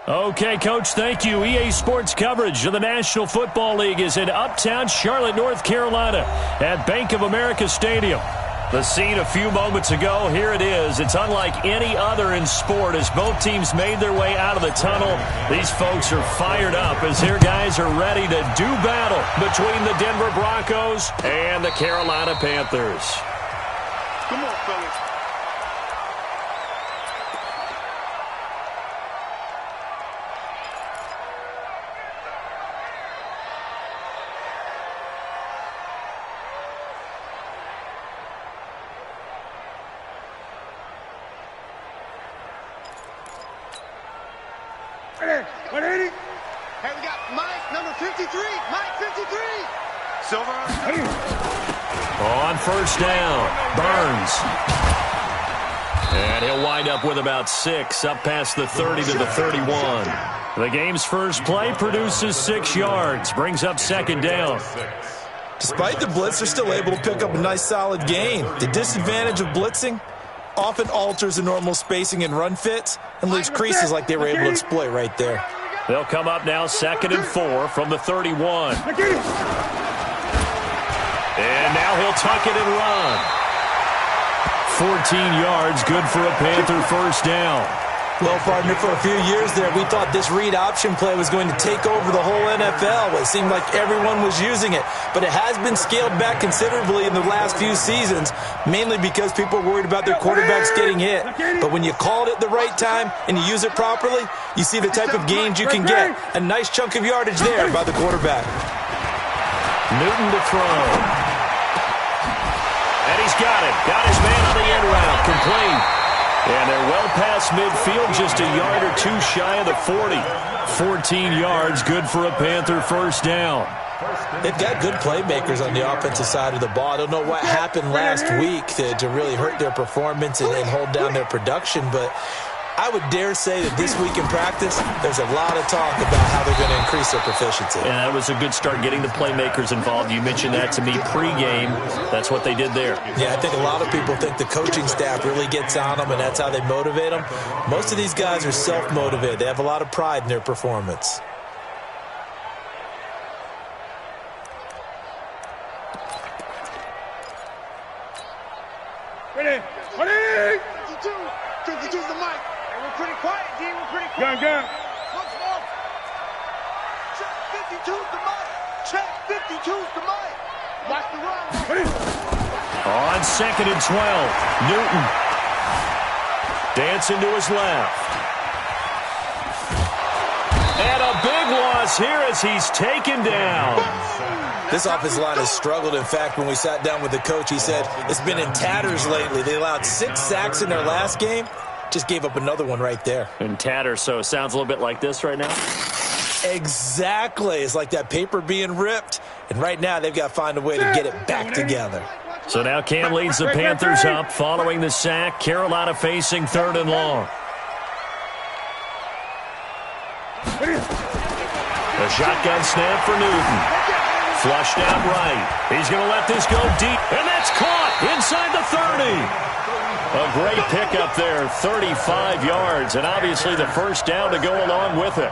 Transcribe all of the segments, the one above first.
Okay, Coach, thank you. EA Sports coverage of the National Football League is in uptown Charlotte, North Carolina at Bank of America Stadium. The scene a few moments ago, here it is. It's unlike any other in sport as both teams made their way out of the tunnel. These folks are fired up as their guys are ready to do battle between the Denver Broncos and the Carolina Panthers. Come on, fellas. Hey, we got Mike, number 53. Mike, 53. Silver. On first down, Burns. And he'll wind up with about 6, up past the 30 to the 31. The game's first play produces 6 yards, brings up second down. Despite the blitz, they're still able to pick up a nice solid gain. The disadvantage of blitzing often alters the normal spacing and run fits and leaves creases like they were able to exploit right there. They'll come up now 2nd and 4 from the 31. And now he'll tuck it and run. 14 yards, good for a Panther first down. Well, partner, for a few years there, we thought this read option play was going to take over the whole NFL. It seemed like everyone was using it, but it has been scaled back considerably in the last few seasons, mainly because people are worried about their quarterbacks getting hit. But when you call it at the right time and you use it properly, you see the type of gains you can get. A nice chunk of yardage there by the quarterback. Newton to throw. And he's got it. Got his man on the end route. Complete. And they're well past midfield, just a yard or 2 shy of the 40. 14 yards, good for a Panther first down. They've got good playmakers on the offensive side of the ball. I don't know what happened last week to really hurt their performance and hold down their production, but I would dare say that this week in practice, there's a lot of talk about how they're going to increase their proficiency. And that was a good start, getting the playmakers involved. You mentioned that to me pregame. That's what they did there. Yeah, I think a lot of people think the coaching staff really gets on them, and that's how they motivate them. Most of these guys are self-motivated. They have a lot of pride in their performance. Ready. 52's the mic. And we're pretty quiet, D. We're pretty quiet. Gun. Once more. Check 52's the mic. Check 52's the mic. Watch the run. On 2nd and 12, Newton. Dancing to his left. And a big loss here as he's taken down. This offensive line has struggled. In fact, when we sat down with the coach, he said it's been in tatters lately. They allowed 6 sacks in their last game. Just gave up another one right there. In tatters, so it sounds a little bit like this right now? Exactly. It's like that paper being ripped. And right now, they've got to find a way to get it back together. So now Cam leads the Panthers up following the sack. Carolina facing 3rd and long. The shotgun snap for Newton. Flushed out right. He's going to let this go deep. And that's caught inside the 30. A great pickup there, 35 yards. And obviously the first down to go along with it.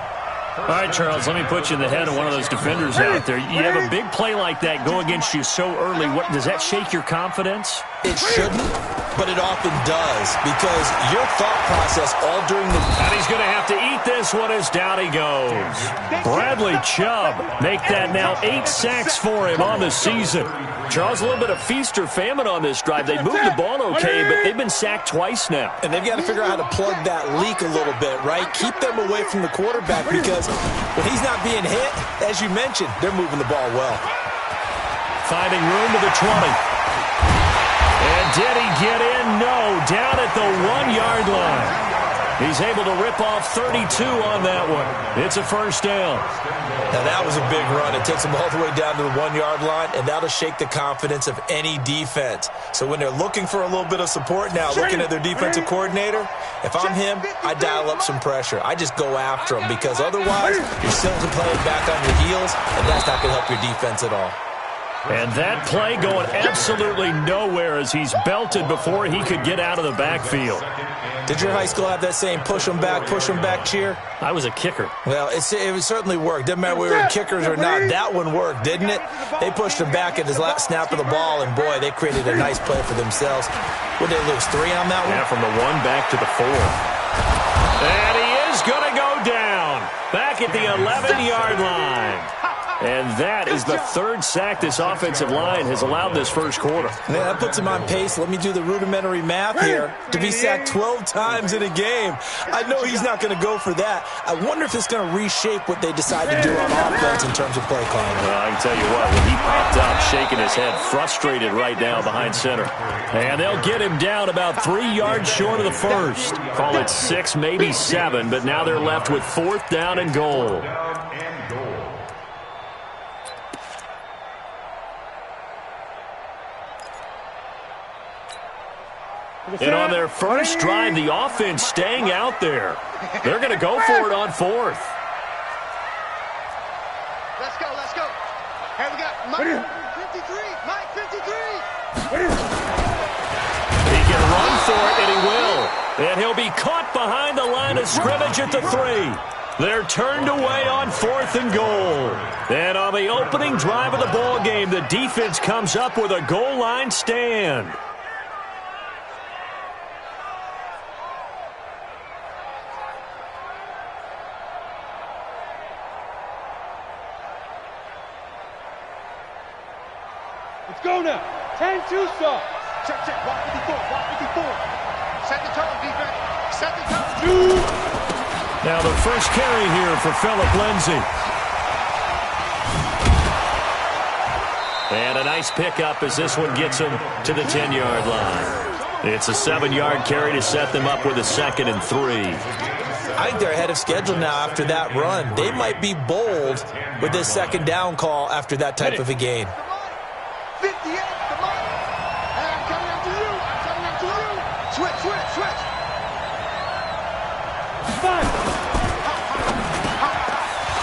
All right, Charles, let me put you in the head of one of those defenders out there. You have a big play like that go against you so early. Does that shake your confidence? It shouldn't, but it often does, because your thought process all during the... And he's going to have to eat this one as down he goes. Bradley Chubb make that now 8 sacks for him on the season. Charles, a little bit of feast or famine on this drive. They moved the ball okay, but they've been sacked twice now. And they've got to figure out how to plug that leak a little bit, right? Keep them away from the quarterback, because when he's not being hit, as you mentioned, they're moving the ball well. Finding room to the 20. And did he get in? No, down at the 1-yard line. He's able to rip off 32 on that one. It's a first down. Now, that was a big run. It takes them all the way down to the 1-yard line, and that'll shake the confidence of any defense. So when they're looking for a little bit of support now, looking at their defensive coordinator, if I'm him, I dial up some pressure. I just go after him, because otherwise you're simply playing back on your heels, and that's not going to help your defense at all. And that play going absolutely nowhere as he's belted before he could get out of the backfield. Did your high school have that same push 'em back cheer? I was a kicker. Well, it certainly worked. Didn't matter whether we were kickers or not. That one worked, didn't it? They pushed him back at his last snap of the ball, and boy, they created a nice play for themselves. Would they lose 3 on that one? Yeah, from the 1 back to the 4. And he is going to go down back at the 11-yard line. And that is the 3rd sack this offensive line has allowed this first quarter. Yeah, that puts him on pace. Let me do the rudimentary math here. To be sacked 12 times in a game. I know he's not going to go for that. I wonder if it's going to reshape what they decide to do on offense in terms of play calling. Well, I can tell you what, when he popped up, shaking his head, frustrated right now behind center. And they'll get him down about 3 yards short of the first. Call it 6, maybe 7, but now they're left with 4th down and goal. And on their first drive, the offense staying out there. They're going to go for it on 4th. Let's go, let's go. Here we got Mike 53, Mike 53. He can run for it, and he will. And he'll be caught behind the line of scrimmage at the 3. They're turned away on 4th and goal. And on the opening drive of the ball game, the defense comes up with a goal line stand. Let's go now. 10-2 stop. Check, check. Block 54, block 54. Set the tone, defense. Set the tone. Now the first carry here for Phillip Lindsay. And a nice pickup as this one gets him to the 10-yard line. It's a 7-yard carry to set them up with a 2nd and 3. I think they're ahead of schedule now after that run. They might be bold with this 2nd down call after that type of a gain. 58, the mark. And I'm coming up to you. I'm coming up to you. Switch, switch, switch. 5.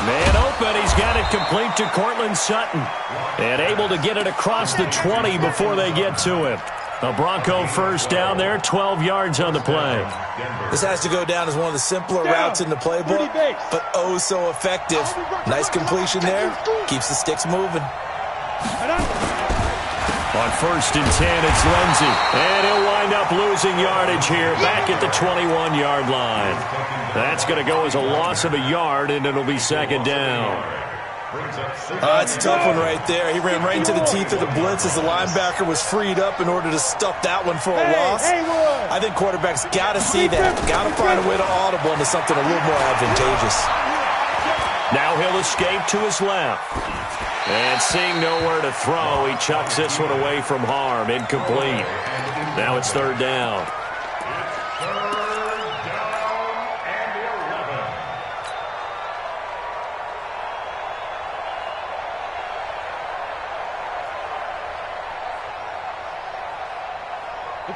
Man open. He's got it complete to Cortland Sutton. And able to get it across the 20 before they get to him. A Bronco first down there, 12 yards on the play. This has to go down as one of the simpler routes in the playbook, but oh so effective. Nice completion there. Keeps the sticks moving. On 1st and 10, it's Lindsay. And he'll wind up losing yardage here back at the 21-yard line. That's going to go as a loss of a yard, and it'll be 2nd down. It's a tough one right there. He ran right into the teeth of the blitz as the linebacker was freed up in order to stuff that one for a loss. I think quarterbacks got to see that. Got to find a way to audible into something a little more advantageous. Now he'll escape to his left. And seeing nowhere to throw, he chucks this one away from harm. Incomplete. Now it's 3rd down.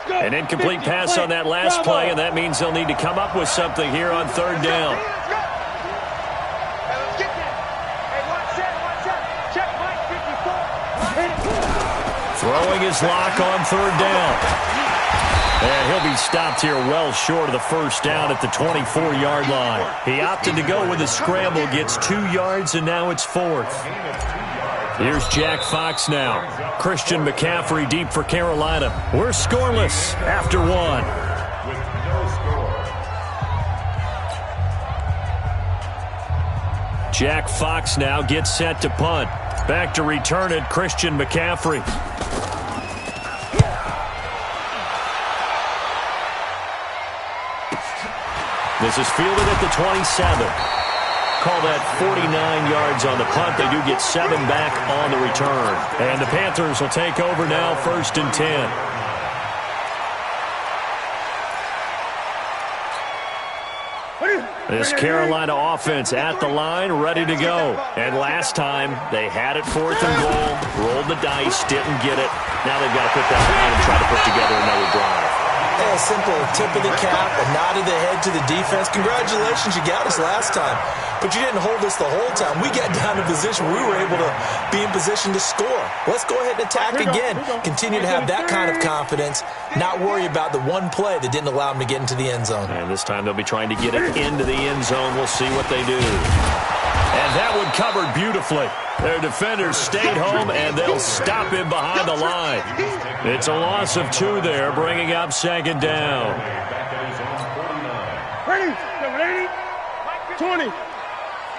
An incomplete pass on that last play, and that means they'll need to come up with something here on 3rd down. Throwing his lock on 3rd down. And he'll be stopped here well short of the first down at the 24-yard line. He opted to go with a scramble, gets 2 yards, and now it's 4th. Here's Jack Fox now. Christian McCaffrey deep for Carolina. We're scoreless after 1. Jack Fox now gets set to punt. Back to return it, Christian McCaffrey. This is fielded at the 27. Call that 49 yards on the punt. They do get 7 back on the return. And the Panthers will take over now, 1st and 10. This Carolina offense at the line, ready to go. And last time, they had it 4th and goal, rolled the dice, didn't get it. Now they've got to put that behind and try to put together another drive. A simple tip of the cap, a nod of the head to the defense. Congratulations, you got us last time, but you didn't hold us the whole time. We got down to a position where we were able to be in position to score. Let's go ahead and attack again. Continue to have that kind of confidence, not worry about the one play that didn't allow them to get into the end zone. And this time they'll be trying to get it into the end zone. We'll see what they do. And that one covered beautifully. Their defenders stayed home, and they'll stop him behind the line. It's a loss of 2 there, bringing up second down. 20. 20.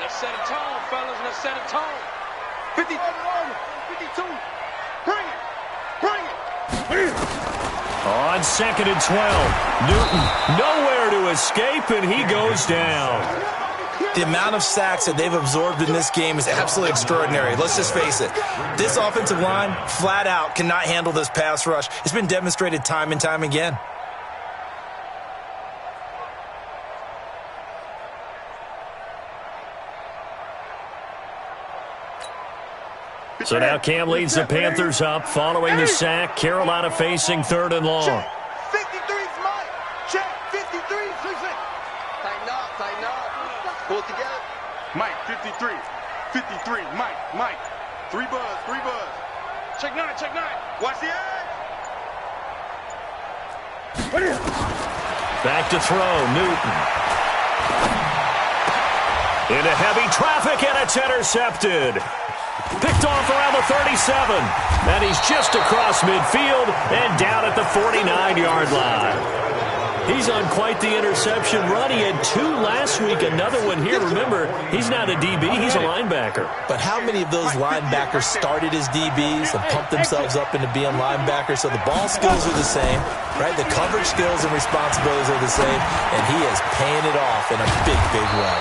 Let's set a tone, fellas. Let's set a tone. 50. 52. Bring it. Bring it. On 2nd and 12, Newton nowhere to escape, and he goes down. The amount of sacks that they've absorbed in this game is absolutely extraordinary. Let's just face it. This offensive line, flat out, cannot handle this pass rush. It's been demonstrated time and time again. So now Cam leads the Panthers up following the sack. Carolina facing 3rd and long. Check. 53's Mike. Check. 53. Tighten up. Tighten up. Pull it together. Mike, 53. 53. Mike. 3 buzz. 3 buzz. Check 9. Check 9. Watch the edge. Back to throw, Newton. Into heavy traffic, and it's intercepted. Picked off around the 37. And he's just across midfield and down at the 49-yard line. He's on quite the interception run. He had 2 last week, another one here. Remember, he's not a DB, he's a linebacker. But how many of those linebackers started as DBs and pumped themselves up into being linebackers? So the ball skills are the same, right? The coverage skills and responsibilities are the same, and he is paying it off in a big, big way.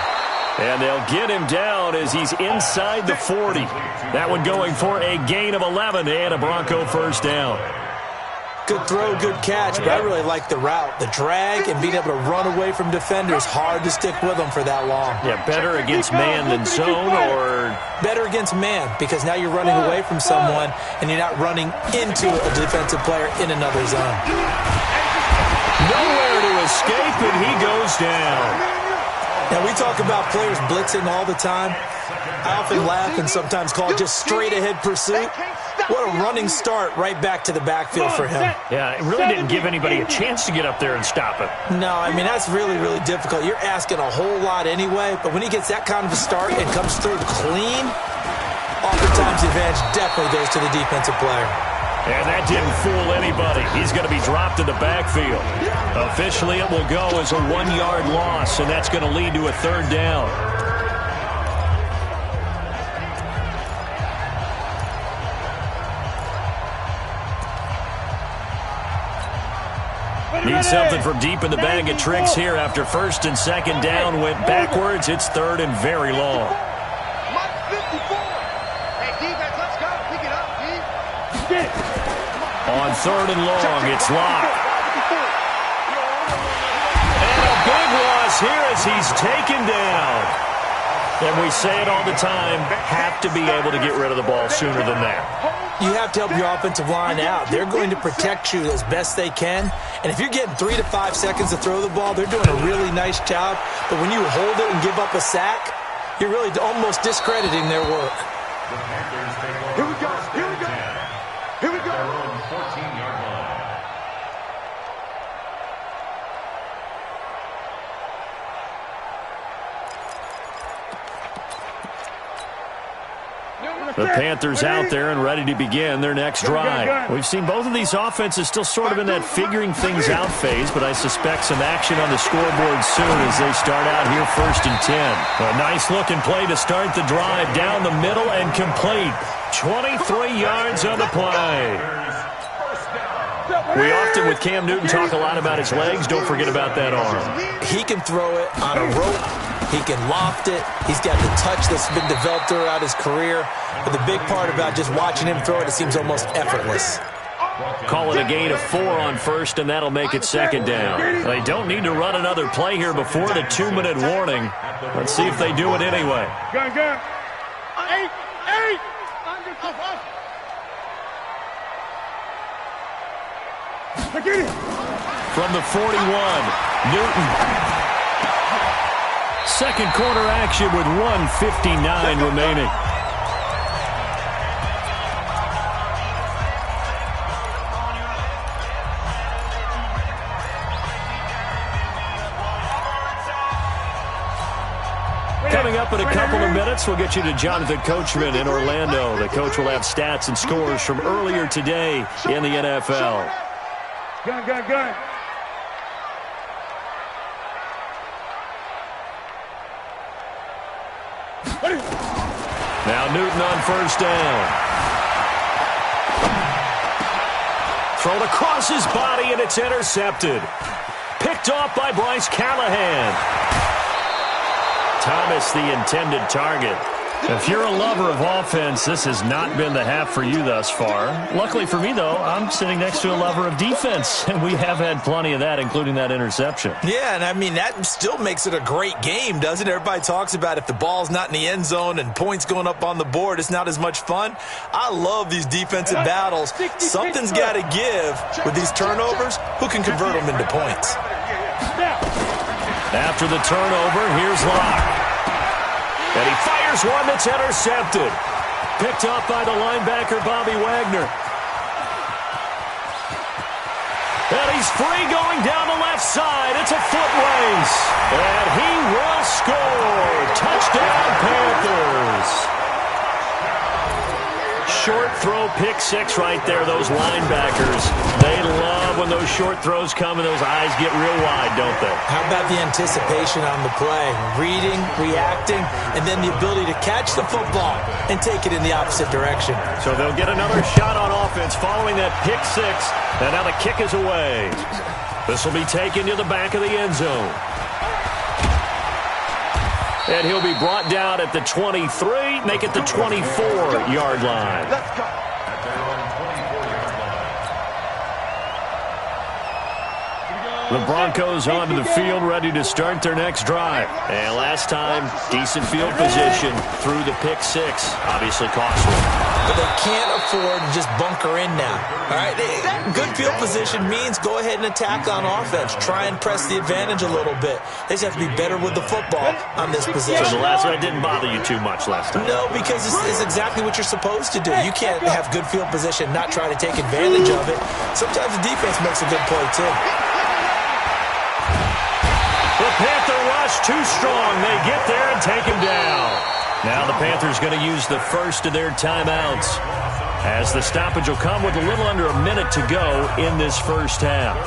And they'll get him down as he's inside the 40. That one going for a gain of 11 and a Bronco first down. Good throw, good catch, but I really like the route. The drag and being able to run away from defenders, hard to stick with them for that long. Yeah, better against man than zone, or better against man, because now you're running away from someone and you're not running into a defensive player in another zone. Nowhere to escape, and he goes down. Now, we talk about players blitzing all the time. I often laugh and sometimes call it just straight-ahead pursuit. What a running start right back to the backfield for him. Yeah, it really didn't give anybody a chance to get up there and stop it. No, I mean, that's really, really difficult. You're asking a whole lot anyway, but when he gets that kind of a start and comes through clean, oftentimes the advantage definitely goes to the defensive player. And that didn't fool anybody. He's going to be dropped in the backfield. Officially, it will go as a 1-yard loss, and that's going to lead to a 3rd down. Need something from deep in the bag of tricks here after 1st and 2nd down went backwards. It's 3rd and very long. Mike 54. Hey, defense, let's go. Pick it up, D. On 3rd and long, it's locked. And a big loss here as he's taken down. And we say it all the time, have to be able to get rid of the ball sooner than that. You have to help your offensive line out. They're going to protect you as best they can. And if you're getting 3 to 5 seconds to throw the ball, they're doing a really nice job. But when you hold it and give up a sack, you're really almost discrediting their work. Here we go. Here we go. Here we go. 14-yard line. The Panthers out there and ready to begin their next drive. We've seen both of these offenses still sort of in that figuring things out phase, but I suspect some action on the scoreboard soon as they start out here 1st and 10. A nice-looking play to start the drive down the middle and complete. 23 yards on the play. We often, with Cam Newton, talk a lot about his legs. Don't forget about that arm. He can throw it on a rope. He can loft it. He's got the touch that's been developed throughout his career. But the big part about just watching him throw it, it seems almost effortless. Call it a gain of 4 on 1st, and that'll make it 2nd down. They don't need to run another play here before the 2-minute warning. Let's see if they do it anyway. Gun. 8. Get it. from the 41. Newton. Second quarter action with 1:59 remaining. Coming up in a couple of minutes, we'll get you to Jonathan Coachman in Orlando. The coach will have stats and scores from earlier today in the NFL. Gun. Now Newton on first down. Thrown across his body, and it's intercepted. Picked off by Bryce Callahan. Thomas, the intended target. If you're a lover of offense, this has not been the half for you thus far. Luckily for me, though, I'm sitting next to a lover of defense, and we have had plenty of that, including that interception. Yeah, and I mean, that still makes it a great game, doesn't it? Everybody talks about if the ball's not in the end zone and points going up on the board, it's not as much fun. I love these defensive battles. Something's got to give with these turnovers. Who can convert them into points? After the turnover, here's Locke. And he fires one that's intercepted. Picked up by the linebacker, Bobby Wagner. And he's free going down the left side. It's a foot race. And he will score. Touchdown, Panthers. Short throw, pick six right there, those linebackers. They love when those short throws come and those eyes get real wide, don't they? How about the anticipation on the play? Reading, reacting, and then the ability to catch the football and take it in the opposite direction. So they'll get another shot on offense following that pick six. And now the kick is away. This will be taken to the back of the end zone. And he'll be brought down at the 23, make it the 24-yard line. Let's go. The Broncos onto the field, ready to start their next drive. And last time, decent field position through the pick six. Obviously costly. But they can't afford to just bunker in now. All right, good field position means go ahead and attack on offense. Try and press the advantage a little bit. They just have to be better with the football on this position. So the last one didn't bother you too much last time. No, because it's exactly what you're supposed to do. You can't have good field position, not try to take advantage of it. Sometimes the defense makes a good play, too. The Panther rush too strong. They get there and take him down. Now the Panthers going to use the first of their timeouts, as the stoppage will come with a little under a minute to go in this first half.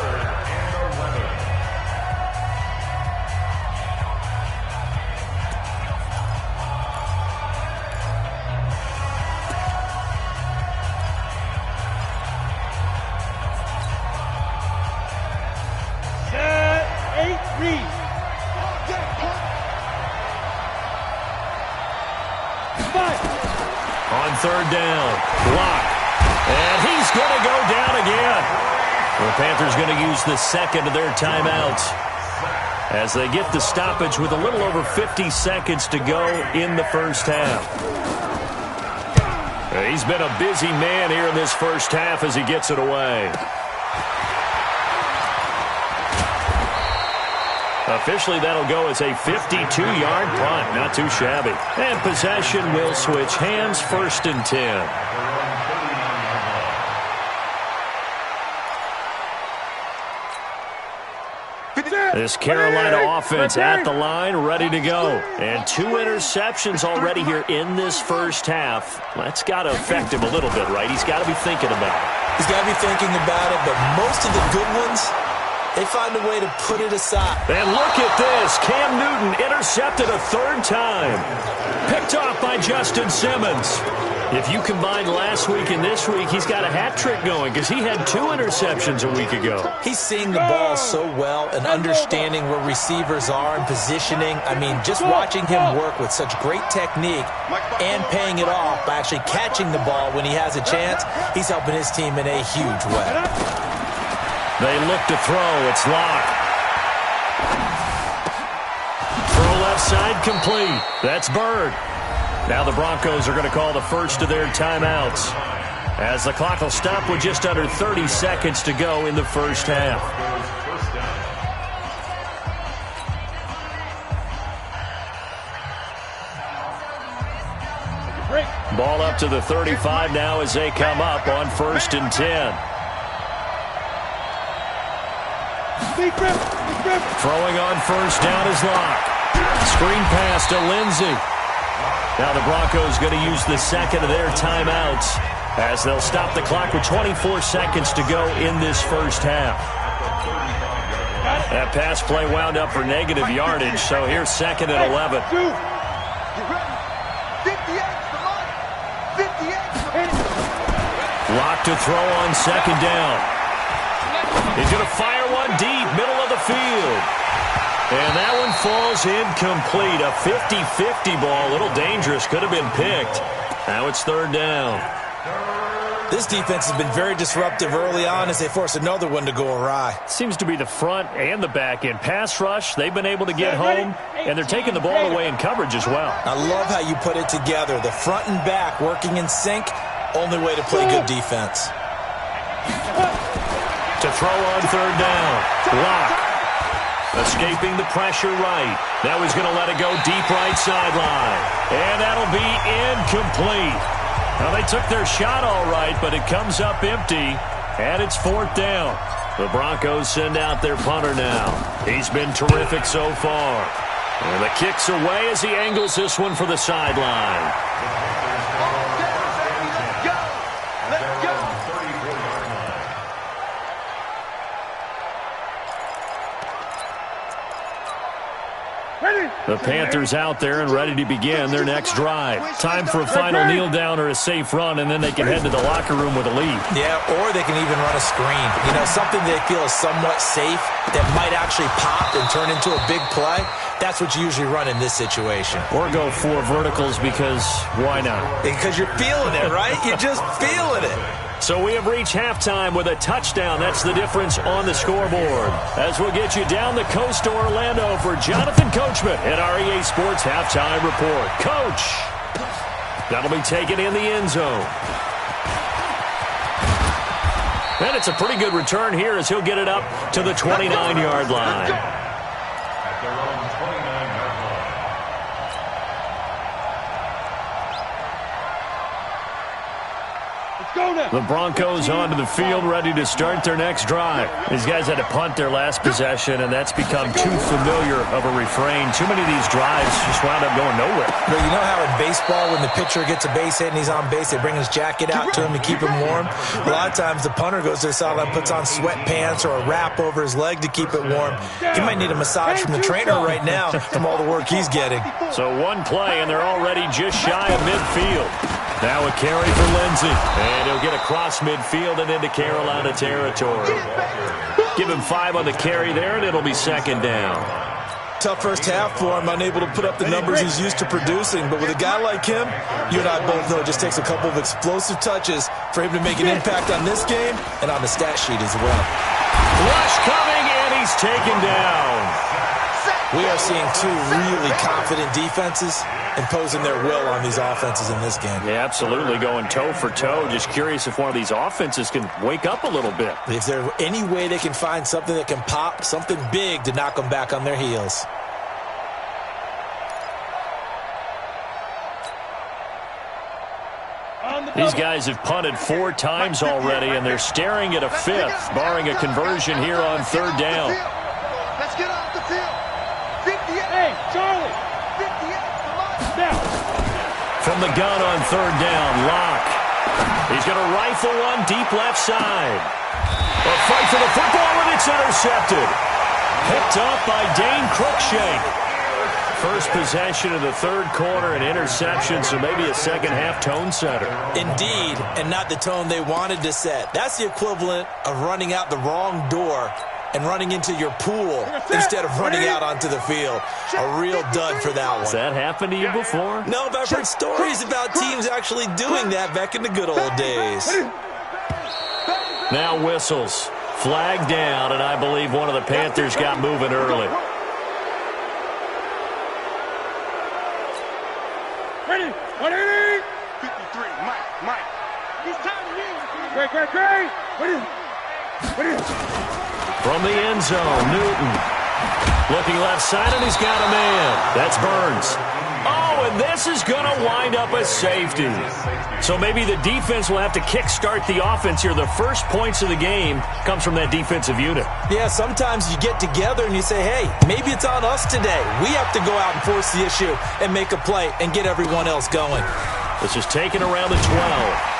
On third down, Locke. And he's going to go down again. The Panthers going to use the second of their timeouts as they get the stoppage with a little over 50 seconds to go in the first half. He's been a busy man here in this first half as he gets it away. Officially, that'll go as a 52-yard punt. Not too shabby. And possession will switch hands, 1st and 10. This Carolina offense at the line, ready to go. And 2 interceptions already here in this first half. That's got to affect him a little bit, right? He's got to be thinking about it. He's got to be thinking about it, but most of the good ones, they find a way to put it aside. And look at this. Cam Newton intercepted a 3rd time. Picked off by Justin Simmons. If you combine last week and this week, he's got a hat trick going because he had 2 interceptions a week ago. He's seeing the ball so well and understanding where receivers are and positioning. I mean, just watching him work with such great technique and paying it off by actually catching the ball when he has a chance, he's helping his team in a huge way. They look to throw. It's Locke. Throw left side complete. That's Bird. Now the Broncos are going to call the first of their timeouts, as the clock will stop with just under 30 seconds to go in the first half. out to the 35 now as they come up on 1st and 10. Throwing on 1st down is Locke. Screen pass to Lindsey. Now the Broncos going to use the second of their timeouts as they'll stop the clock with 24 seconds to go in this first half. That pass play wound up for negative yardage, so here's 2nd and 11. Locke to throw on 2nd down. He's going to fire one deep, middle of the field. And that one falls incomplete. A 50-50 ball, a little dangerous, could have been picked. Now it's 3rd down. This defense has been very disruptive early on as they force another one to go awry. Seems to be the front and the back end. Pass rush, they've been able to get home, and they're taking the ball away in coverage as well. I love how you put it together. The front and back working in sync, only way to play good defense. To throw on 3rd down. Locke. Escaping the pressure right. Now he's going to let it go deep right sideline. And that'll be incomplete. Now they took their shot all right, but it comes up empty. And it's 4th down. The Broncos send out their punter now. He's been terrific so far. And the kick's away as he angles this one for the sideline. The Panthers out there and ready to begin their next drive. Time for a final kneel down or a safe run, and then they can head to the locker room with a lead. Yeah, or they can even run a screen. You know, something they feel is somewhat safe that might actually pop and turn into a big play. That's what you usually run in this situation. Or go 4 verticals because why not? Because you're feeling it, right? You're just feeling it. So we have reached halftime with a touchdown. That's the difference on the scoreboard. As we'll get you down the coast to Orlando for Jonathan Coachman at our EA Sports Halftime Report. Coach, that'll be taken in the end zone. And it's a pretty good return here as he'll get it up to the 29-yard line. The Broncos onto the field, ready to start their next drive. These guys had to punt their last possession, and that's become too familiar of a refrain. Too many of these drives just wound up going nowhere. But you know how in baseball, when the pitcher gets a base hit and he's on base, they bring his jacket out to him to keep him warm? A lot of times the punter goes to the sideline, puts on sweatpants or a wrap over his leg to keep it warm. He might need a massage from the trainer right now from all the work he's getting. So one play, and they're already just shy of midfield. Now a carry for Lindsey, and he'll get across midfield and into Carolina territory. Give him 5 on the carry there, and it'll be 2nd down. Tough first half for him, unable to put up the numbers he's used to producing. But with a guy like him, you and I both know it just takes a couple of explosive touches for him to make an impact on this game and on the stat sheet as well. Rush coming, and he's taken down. We are seeing 2 really confident defenses imposing their will on these offenses in this game. Yeah, absolutely, going toe for toe. Just curious if one of these offenses can wake up a little bit. If there's any way they can find something that can pop, something big to knock them back on their heels. These guys have punted 4 times already, and they're staring at a 5th, barring a conversion here on 3rd down. Let's get off the field. 58. Hey, Charlie. 58. Now. From the gun on 3rd down, Locke. He's going to rifle one deep left side. A fight for the football, and it's intercepted. Picked up by Dane Cruikshank. First possession of the 3rd quarter, an interception, so maybe a second-half tone setter. Indeed, and not the tone they wanted to set. That's the equivalent of running out the wrong door and running into your pool instead of running out onto the field. A real dud for that one. Has that happened to you before? No, but I've heard stories about teams actually doing that back in the good old days. Now whistles. Flag down, and I believe one of the Panthers got moving early. Ready? 53, Mike. He's time to use. Great. Ready? From the end zone, Newton. Looking left side, and he's got a man. That's Burns. Oh, and this is going to wind up a safety. So maybe the defense will have to kickstart the offense here. The first points of the game comes from that defensive unit. Yeah, sometimes you get together and you say, hey, maybe it's on us today. We have to go out and force the issue and make a play and get everyone else going. This is taken around the 12.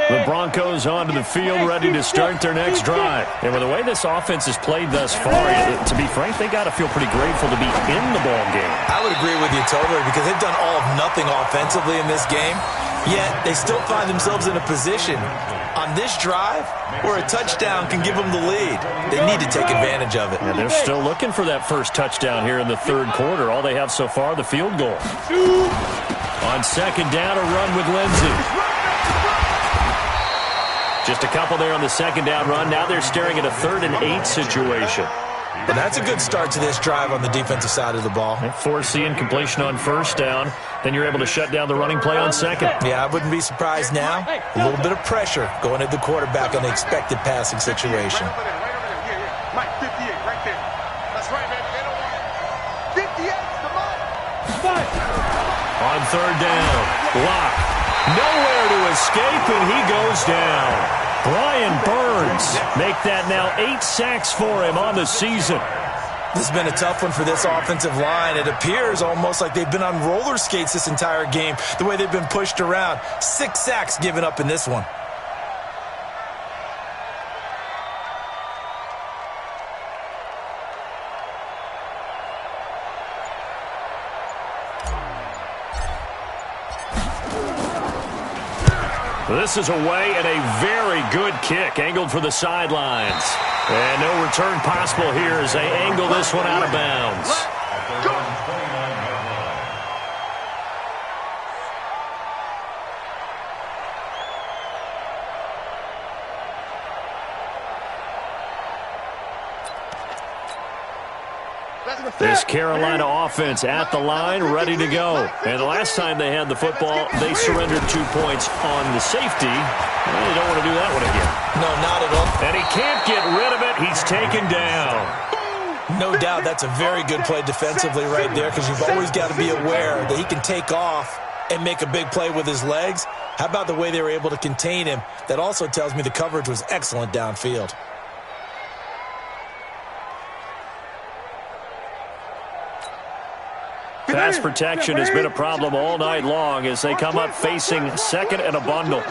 The Broncos onto the field, ready to start their next drive. And with the way this offense has played thus far, to be frank, they got to feel pretty grateful to be in the ball game. I would agree with you totally because they've done all of nothing offensively in this game, yet they still find themselves in a position on this drive where a touchdown can give them the lead. They need to take advantage of it. And they're still looking for that first touchdown here in the third quarter. All they have so far, the field goal. On second down, a run with Lindsey. Just a couple there on the second down run. Now they're staring at a 3rd and 8 situation. But that's a good start to this drive on the defensive side of the ball. Force the incompletion on first down. Then you're able to shut down the running play on second. Yeah, I wouldn't be surprised now. A little bit of pressure going at the quarterback on the expected passing situation. Mike, 58, right there. That's right, baby. They don't want it. 58's the mark. On third down, Lock. Nowhere to escape, and he goes down. Brian Burns make that now 8 sacks for him on the season. This has been a tough one for this offensive line. It appears almost like they've been on roller skates this entire game, the way they've been pushed around. 6 sacks given up in this one. This is away and a very good kick, angled for the sidelines. And no return possible here as they angle this one out of bounds. This Carolina offense at the line, ready to go. And the last time they had the football, they surrendered 2 points on the safety. Well, they don't want to do that one again. No, not at all. And he can't get rid of it. He's taken down. No doubt that's a very good play defensively right there because you've always got to be aware that he can take off and make a big play with his legs. How about the way they were able to contain him? That also tells me the coverage was excellent downfield. Pass protection has been a problem all night long as they come up facing second and a bundle.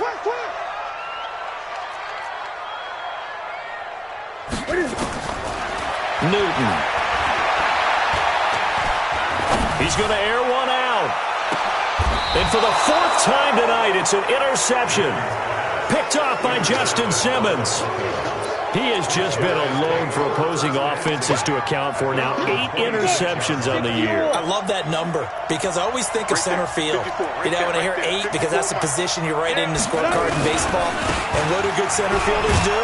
Newton. He's going to air one out. And for the 4th time tonight, it's an interception. Picked off by Justin Simmons. He has just been a load for opposing offenses to account for now. 8 interceptions on the year. I love that number because I always think of center field. You know, when I hear 8, because that's the position you're right in the scorecard in baseball. And what do good center fielders do?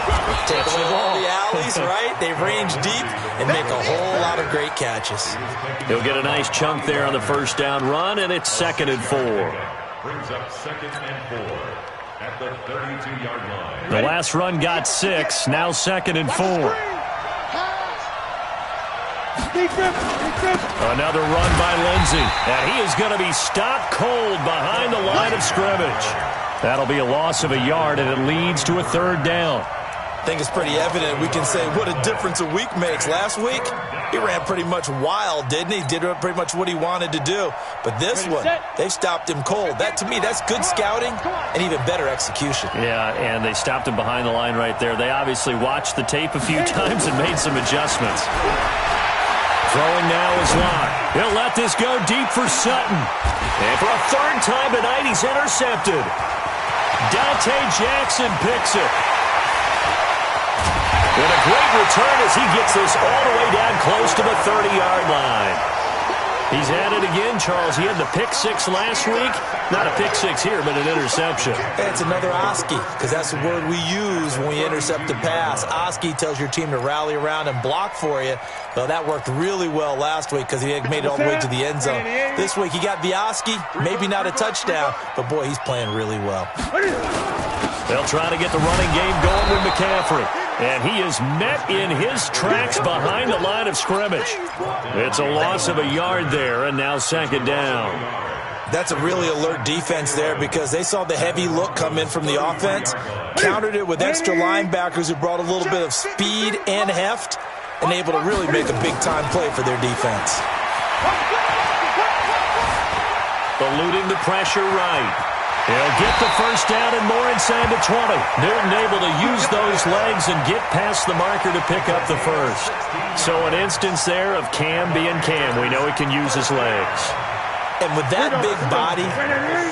Take away all the alleys, right? They range deep and make a whole lot of great catches. He'll get a nice chunk there on the first down run, and it's 2nd and 4. Brings up 2nd and 4. At the 32-yard line. The last run got 6, now 2nd and 4. Another run by Lindsey, and he is going to be stopped cold behind the line of scrimmage. That'll be a loss of a yard, and it leads to a 3rd down. I think it's pretty evident. We can say what a difference a week makes. Last week, he ran pretty much wild, didn't he? Did pretty much what he wanted to do. But this one, they've stopped him cold. That, to me, that's good scouting and even better execution. Yeah, and they stopped him behind the line right there. They obviously watched the tape a few times and made some adjustments. Throwing now is Locke. He'll let this go deep for Sutton. And for a 3rd time tonight, he's intercepted. Dante Jackson picks it. And a great return as he gets this all the way down close to the 30-yard line. He's at it again, Charles. He had the pick six last week. Not a pick six here, but an interception. It's another Oski, because that's the word we use when we intercept a pass. Oski tells your team to rally around and block for you. Well, that worked really well last week because he had made it all the way to the end zone. This week he got the Oski, maybe not a touchdown, but boy, he's playing really well. They'll try to get the running game going with McCaffrey. And he is met in his tracks behind the line of scrimmage. It's a loss of a yard there, and now second down. That's a really alert defense there because they saw the heavy look come in from the offense, countered it with extra linebackers who brought a little bit of speed and heft, and able to really make a big-time play for their defense. Eluding the pressure right. He'll get the first down and more inside the 20. Newton able to use those legs and get past the marker to pick up the first. So an instance there of Cam being Cam. We know he can use his legs. And with that big body,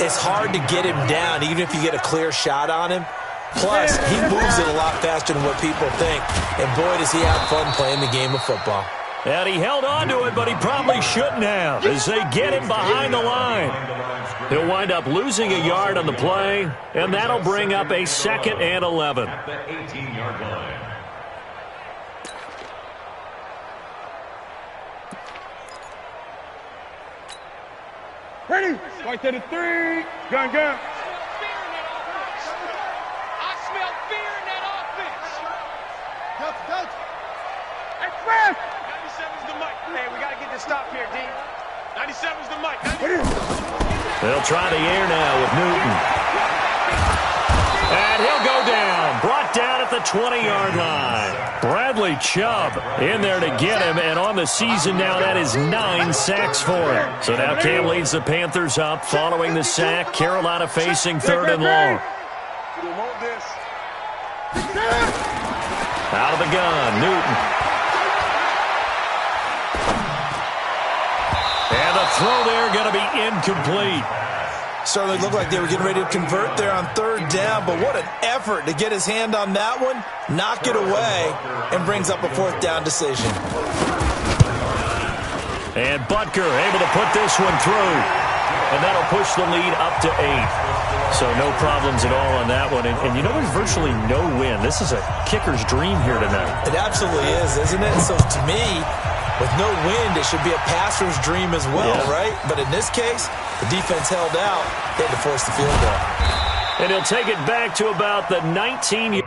it's hard to get him down, even if you get a clear shot on him. Plus, he moves it a lot faster than what people think. And boy, does he have fun playing the game of football. And he held on to it, but he probably shouldn't have as they get him behind the line. He'll wind up losing a yard on the play, and that'll bring up a 2nd and 11. At the 18-yard line. Ready? Right to the 3. Gun, gun. I smell fear in that offense. Coach. Hey, Fred! 97's the mic. Hey, we got to get this stop here, D. 97's the mic. They'll try the air now with Newton. And he'll go down. Brought down at the 20-yard line. Bradley Chubb in there to get him. And on the season now, that is 9 sacks for him. So now Cam leads the Panthers up following the sack. Carolina facing 3rd and long. Out of the gun, Newton. And the throw there going to be incomplete. Certainly looked like they were getting ready to convert there on 3rd down, but what an effort to get his hand on that one, knock it away, and brings up a 4th down decision. And Butker able to put this one through, and that'll push the lead up to 8. So no problems at all on that one. And you know, there's virtually no win. This is a kicker's dream here tonight. It absolutely is, isn't it? So to me, with no wind, it should be a passer's dream as well, right? But in this case, the defense held out. They had to force the field goal. And he'll take it back to about the 19.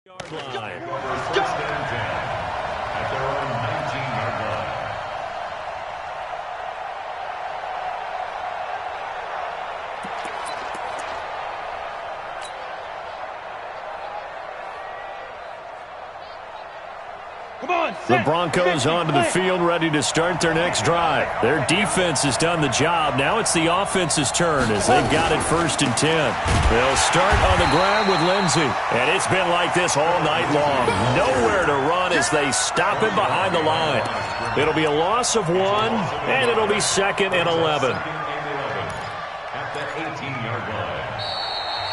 Yard line. First and 10 at their own 19-yard line. Come on, The Broncos onto the field, ready to start their next drive. Their defense has done the job. Now it's the offense's turn as they've got it 1st and 10. They'll start on the ground with Lindsey. And it's been like this all night long. Nowhere to run as they stop him behind the line. It'll be a loss of 1, and it'll be 2nd and 11. At the 18-yard line.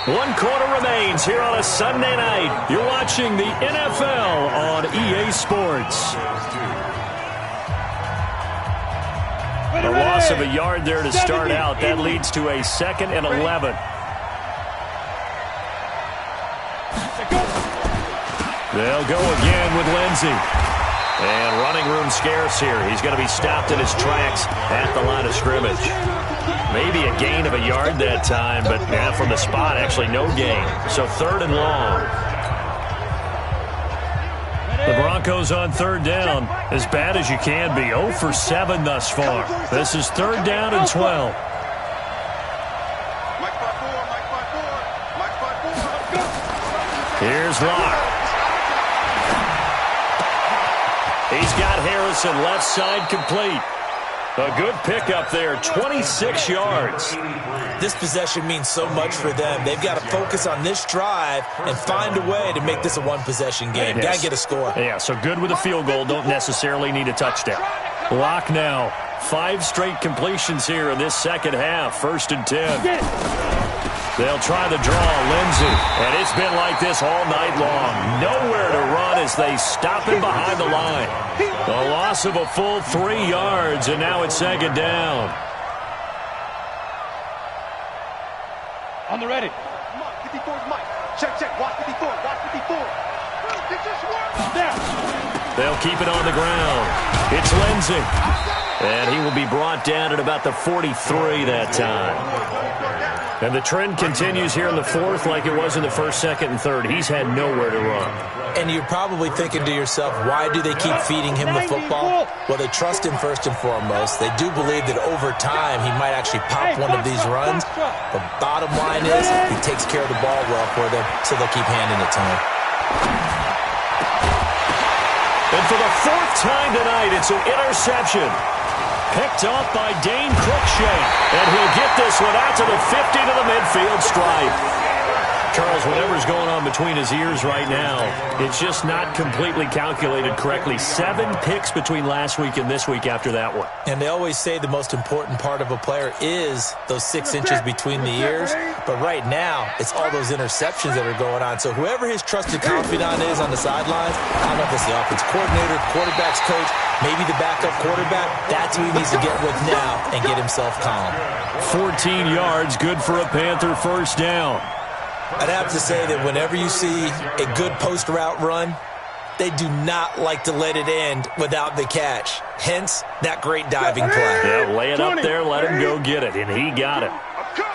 1 quarter remains here on a Sunday night. You're watching the NFL on EA Sports. A loss of a yard there to start out. That leads to a 2nd and 11. They'll go again with Lindsey. And running room scarce here. He's going to be stopped in his tracks at the line of scrimmage. Maybe a gain of a yard that time, but from the spot, actually no gain. So 3rd and long. The Broncos on 3rd down, as bad as you can be. 0 for 7 thus far. This is 3rd down and 12. Here's Locke. He's got Harrison left side complete. A good pickup there, 26 yards. This possession means so much for them. They've got to focus on this drive and find a way to make this a one-possession game. Yes. Got to get a score. Yeah, so good with a field goal. Don't necessarily need a touchdown. Locke now. 5 straight completions here in this second half. 1st and 10. They'll try to draw Lindsey. And it's been like this all night long. Nowhere to run as they stop him behind the line. A loss of a full 3 yards, and now it's 2nd down. On the ready. 54's Mike. Check, check. Watch 54. Watch 54. They'll keep it on the ground. It's Lindsey. And he will be brought down at about the 43 that time. And the trend continues here in the 4th like it was in the 1st, 2nd, and 3rd. He's had nowhere to run. And you're probably thinking to yourself, why do they keep feeding him the football? Well, they trust him first and foremost. They do believe that over time he might actually pop one of these runs. But bottom line is he takes care of the ball well for them, so they'll keep handing it to him. And for the 4th time tonight, it's an interception. Picked off by Dane Cruikshank. And he'll get this one out to the 50 to the midfield stripe. Charles, whatever's going on between his ears right now, it's just not completely calculated correctly. 7 picks between last week and this week after that one. And they always say the most important part of a player is those 6 inches between the ears. But right now, it's all those interceptions that are going on. So whoever his trusted confidant is on the sidelines, I don't know if it's the offense coordinator, quarterback's coach, maybe the backup quarterback, that's who he needs to get with now and get himself calm. 14 yards, good for a Panther 1st down. I'd have to say that whenever you see a good post route run, they do not like to let it end without the catch. Hence, that great diving play. Yeah, lay it up there, let him go get it, and he got it.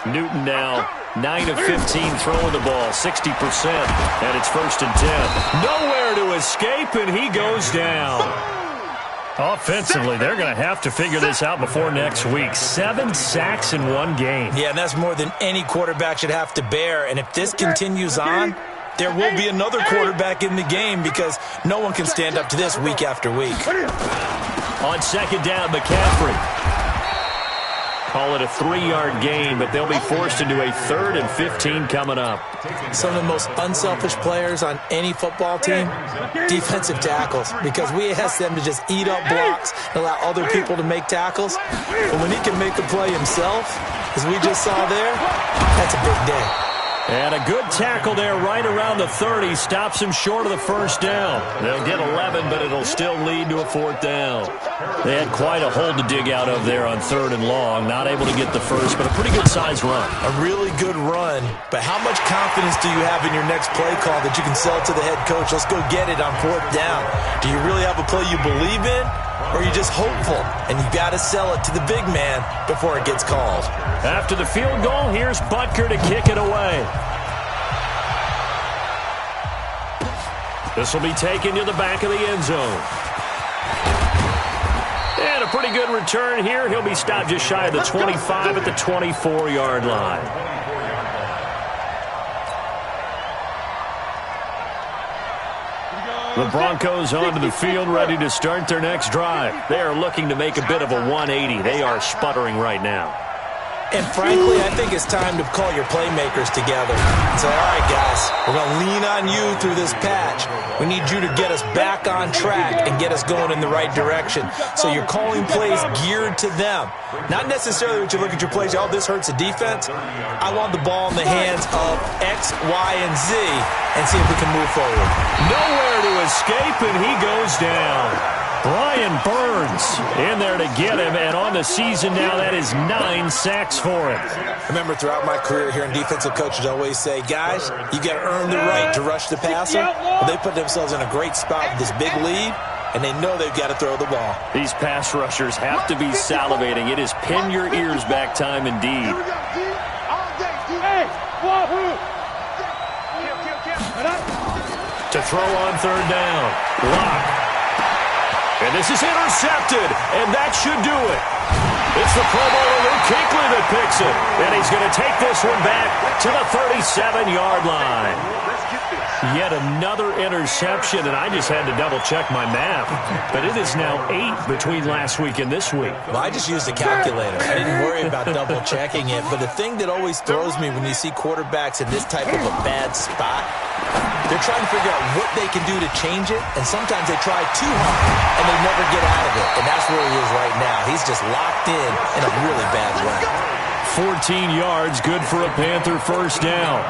Newton now 9 of 15 throwing the ball, 60%, and it's 1st and 10. Nowhere to escape, and he goes down. Offensively, they're going to have to figure this out before next week. 7 sacks in one game. Yeah, and that's more than any quarterback should have to bear. And if this continues on, there will be another quarterback in the game because no one can stand up to this week after week. On 2nd down, McCaffrey. Call it a 3-yard gain, but they'll be forced into a 3rd and 15 coming up. Some of the most unselfish players on any football team, defensive tackles, because we ask them to just eat up blocks and allow other people to make tackles. But when he can make a play himself, as we just saw there, that's a big day. And a good tackle there right around the 30. Stops him short of the 1st down. They'll get 11, but it'll still lead to a 4th down. They had quite a hole to dig out of there on 3rd and long. Not able to get the first, but a pretty good-sized run. A really good run. But how much confidence do you have in your next play call that you can sell to the head coach? Let's go get it on 4th down. Do you really have a play you believe in? Or are you just hopeful? And you got to sell it to the big man before it gets called. After the field goal, here's Butker to kick it away. This will be taken to the back of the end zone. And a pretty good return here. He'll be stopped just shy of the 25 at the 24-yard line. The Broncos onto the field, ready to start their next drive. They are looking to make a bit of a 180. They are sputtering right now. And frankly, I think it's time to call your playmakers together and say, all right, guys, we're going to lean on you through this patch. We need you to get us back on track and get us going in the right direction. So you're calling plays geared to them. Not necessarily when you look at your plays, oh, this hurts the defense. I want the ball in the hands of X, Y, and Z and see if we can move forward. Nowhere to escape, and he goes down. Brian Burns in there to get him, and on the season now, that is 9 sacks for him. I remember throughout my career hearing defensive coaches always say, guys, you got to earn the right to rush the passer. Well, they put themselves in a great spot with this big lead, and they know they've got to throw the ball. These pass rushers have to be salivating. It is pin your ears back time indeed. To throw on third down. Lock. And this is intercepted, and that should do it. It's the Pro Bowler Luke Kuechly that picks it, and he's going to take this one back to the 37-yard line. Yet another interception, and I just had to double-check my math. But it is now 8 between last week and this week. Well, I just used a calculator. I didn't worry about double-checking it. But the thing that always throws me when you see quarterbacks in this type of a bad spot, they're trying to figure out what they can do to change it, and sometimes they try too hard, and they never get out of it. And that's where he is right now. He's just locked in a really bad way. 14 yards, good for a Panther first down.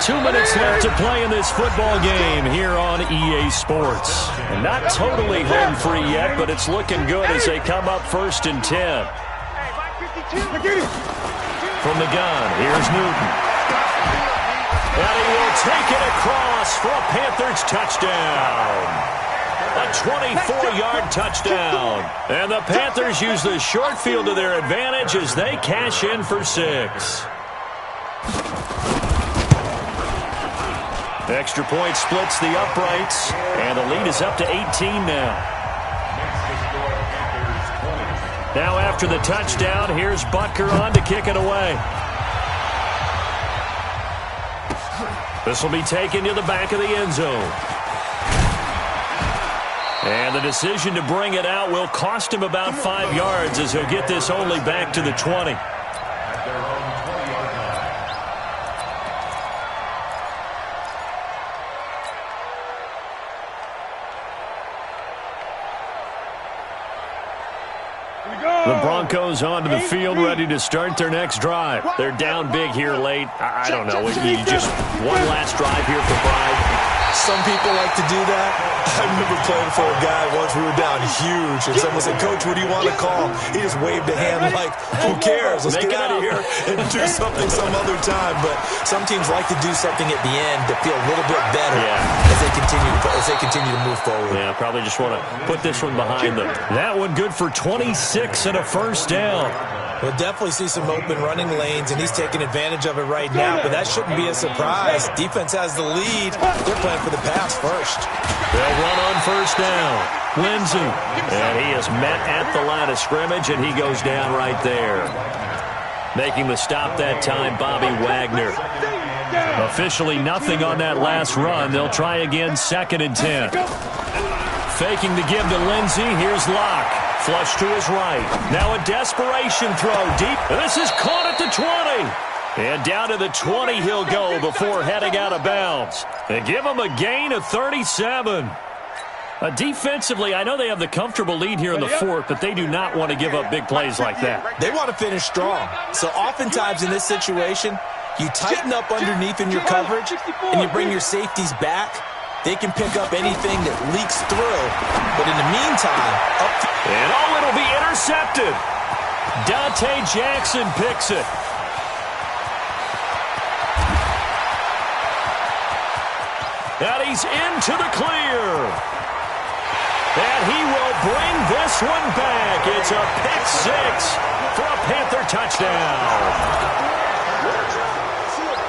2 minutes left to play in this football game here on EA Sports. And not totally home free yet, but it's looking good as they come up 1st and 10. From the gun, here's Newton. And he will take it across for a Panthers touchdown. A 24-yard touchdown. And the Panthers use the short field to their advantage as they cash in for 6. Extra point splits the uprights, and the lead is up to 18 now. Now after the touchdown, here's Butker on to kick it away. This will be taken to the back of the end zone. And the decision to bring it out will cost him about 5 yards as he'll get this only back to the 20. The Broncos onto the field, ready to start their next drive. They're down big here late. I don't know. You just one last drive here for pride. Some people like to do that. I remember playing for a guy once. We were down huge, and someone said, Coach, what do you want to call? He just waved a hand like, who cares? Let's get out of here and do something some other time. But some teams like to do something at the end to feel a little bit better as they continue to move forward. Yeah, probably just want to put this one behind them. That one good for 26 and a first down. We'll definitely see some open running lanes, and he's taking advantage of it right now, but that shouldn't be a surprise. Defense has the lead. They're playing for the pass first. They'll run on first down. Lindsey. And he is met at the line of scrimmage, and he goes down right there. Making the stop that time, Bobby Wagner. Officially nothing on that last run. They'll try again, 2nd and 10. Faking the give to Lindsey. Here's Locke. Flush to his right. Now a desperation throw deep. This is caught at the 20. And down to the 20 he'll go before heading out of bounds. They give him a gain of 37. Defensively, I know they have the comfortable lead here in the 4th, but they do not want to give up big plays like that. They want to finish strong. So oftentimes in this situation, you tighten up underneath in your coverage, and you bring your safeties back. They can pick up anything that leaks through. But in the meantime, and it'll be intercepted. Dante Jackson picks it. And he's into the clear. And he will bring this one back. It's a pick 6 for a Panther touchdown.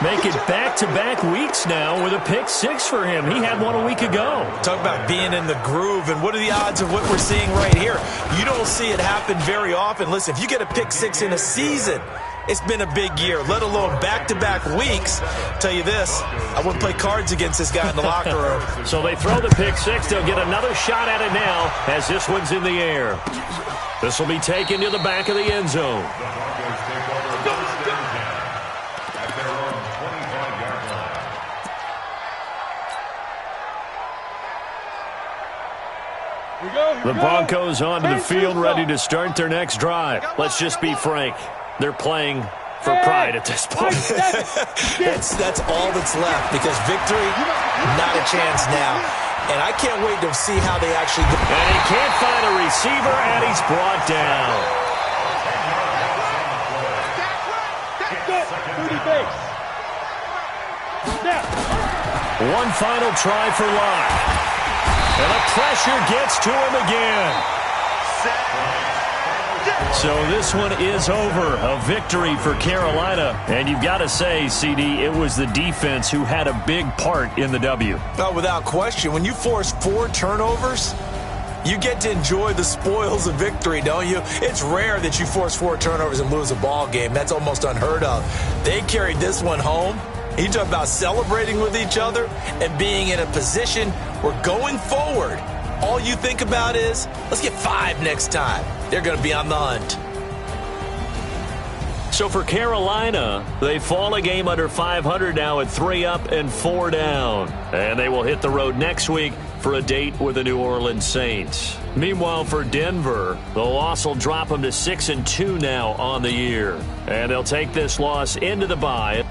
Make it back-to-back weeks now with a pick 6 for him. He had one a week ago. Talk about being in the groove, and what are the odds of what we're seeing right here? You don't see it happen very often. Listen, if you get a pick 6 in a season, it's been a big year, let alone back-to-back weeks. I'll tell you this, I wouldn't play cards against this guy in the locker room. So they throw the pick 6. They'll get another shot at it now as this one's in the air. This will be taken to the back of the end zone. The Broncos onto the field, ready to start their next drive. Let's just be frank. They're playing for pride at this point. That's all that's left, because victory, not a chance now. and I can't wait to see how they actually go. And he can't find a receiver, and he's brought down. One final try for Locke. And the pressure gets to him again. So this one is over. A victory for Carolina. And you've got to say, CD, it was the defense who had a big part in the W. Oh, without question. When you force 4 turnovers, you get to enjoy the spoils of victory, don't you? It's rare that you force 4 turnovers and lose a ball game. That's almost unheard of. They carried this one home. You talk about celebrating with each other and being in a position where going forward, all you think about is, let's get 5 next time. They're going to be on the hunt. So for Carolina, they fall a game under 500 now at 3 up and 4 down. And they will hit the road next week for a date with the New Orleans Saints. Meanwhile, for Denver, the loss will drop them to 6-2 now on the year. And they'll take this loss into the bye.